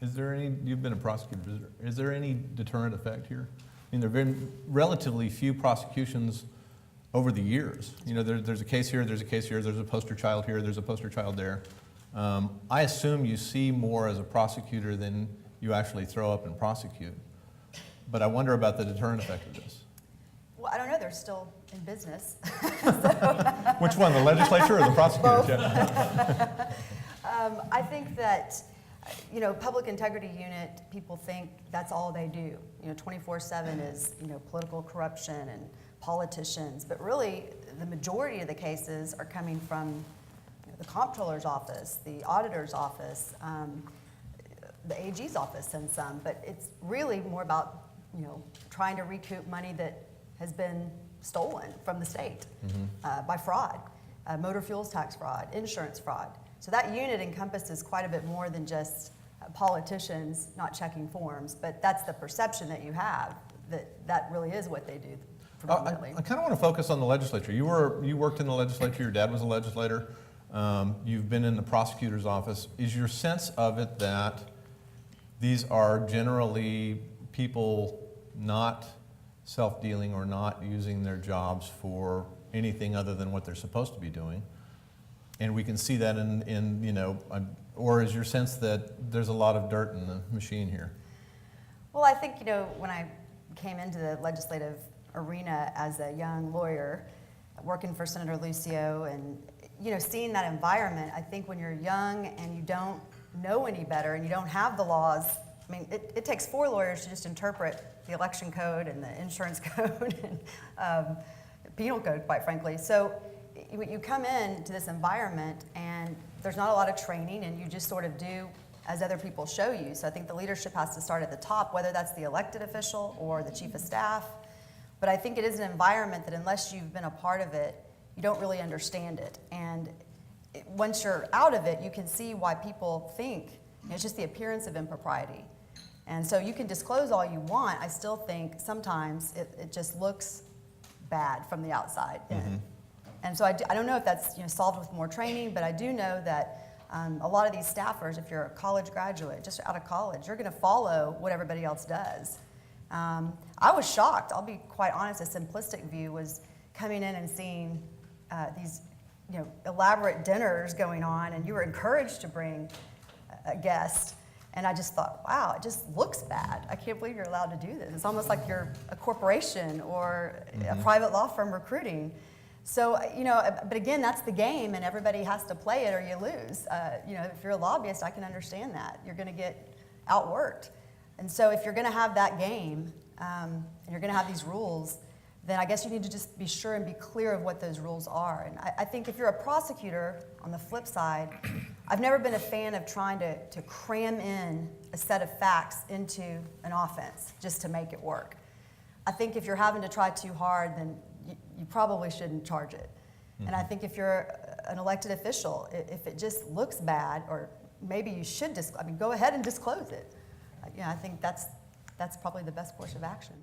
Is there any, you've been a prosecutor, is there any deterrent effect here? I mean, there have been relatively few prosecutions over the years. You know, there's a case here, there's a case here, there's a poster child here, there's a poster child there. I assume you see more as a prosecutor than you actually throw up and prosecute. But I wonder about the deterrent effect of this. Well, I don't know, they're still in business. Which one, the legislature or the prosecutors? Yeah. I think that, you know, public integrity unit, people think that's all they do. You know, 24/7 is, you know, political corruption and politicians, but really the majority of the cases are coming from, you know, the comptroller's office, the auditor's office, the AG's office and some, but it's really more about, you know, trying to recoup money that has been stolen from the state by fraud, motor fuels tax fraud, insurance fraud. So that unit encompasses quite a bit more than just politicians not checking forms, but that's the perception that you have, that really is what they do predominantly. I kind of want to focus on the legislature. You worked in the legislature, your dad was a legislator, you've been in the prosecutor's office. Is your sense of it that these are generally people not self-dealing or not using their jobs for anything other than what they're supposed to be doing? And we can see that in you know, or is your sense that there's a lot of dirt in the machine here? Well, I think, you know, when I came into the legislative arena as a young lawyer, working for Senator Lucio, and, you know, seeing that environment, I think when you're young and you don't know any better and you don't have the laws, I mean, it takes 4 lawyers to just interpret the election code and the insurance code and penal code, quite frankly. So you come into this environment and there's not a lot of training and you just sort of do as other people show you. So I think the leadership has to start at the top, whether that's the elected official or the chief of staff. But I think it is an environment that unless you've been a part of it, you don't really understand it. And once you're out of it, you can see why people think, you know, it's just the appearance of impropriety. And so you can disclose all you want. I still think sometimes it just looks bad from the outside in. And so I don't know if that's, you know, solved with more training, but I do know that a lot of these staffers, if you're a college graduate, just out of college, you're going to follow what everybody else does. I was shocked. I'll be quite honest. A simplistic view was coming in and seeing these, you know, elaborate dinners going on, and you were encouraged to bring a guest. And I just thought, wow, it just looks bad. I can't believe you're allowed to do this. It's almost like you're a corporation or a private law firm recruiting. So, you know, but again, that's the game, and everybody has to play it or you lose. You know, if you're a lobbyist, I can understand that. You're going to get outworked. And so if you're going to have that game, and you're going to have these rules, then I guess you need to just be sure and be clear of what those rules are. And I think if you're a prosecutor, on the flip side, I've never been a fan of trying to cram in a set of facts into an offense just to make it work. I think if you're having to try too hard, then you probably shouldn't charge it. And I think if you're an elected official, if it just looks bad, or maybe you should go ahead and disclose it. You know, I think that's probably the best course of action.